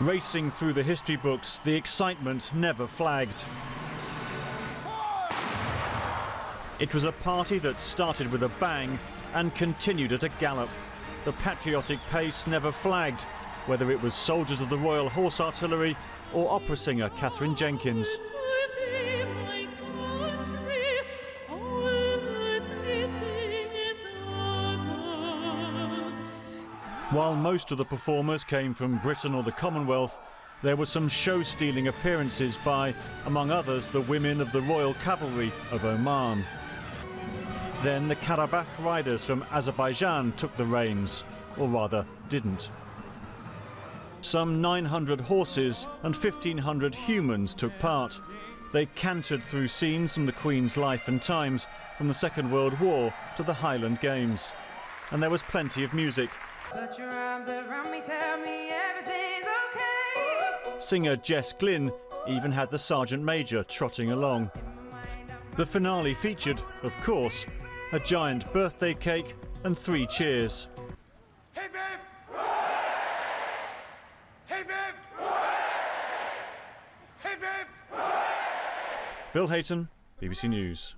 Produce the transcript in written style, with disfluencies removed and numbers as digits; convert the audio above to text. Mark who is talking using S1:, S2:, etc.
S1: Racing through the history books, the excitement never flagged. It was a party that started with a bang and continued at a gallop. The patriotic pace never flagged, whether it was soldiers of the Royal Horse Artillery or opera singer Catherine Jenkins. While most of the performers came from Britain or the Commonwealth, there were some show-stealing appearances by, among others, the women of the Royal Cavalry of Oman. Then the Karabakh riders from Azerbaijan took the reins, or rather didn't. Some 900 horses and 1,500 humans took part. They cantered through scenes from the Queen's life and times, from the Second World War to the Highland Games. And there was plenty of music.
S2: Put your arms around me, tell me everything's okay.
S1: Singer Jess Glynn even had the Sergeant Major trotting along. The finale featured, of course, a giant birthday cake and 3 cheers.
S3: Hip hip! Hip hip! Hip hip!
S1: Bill Hayton, BBC News.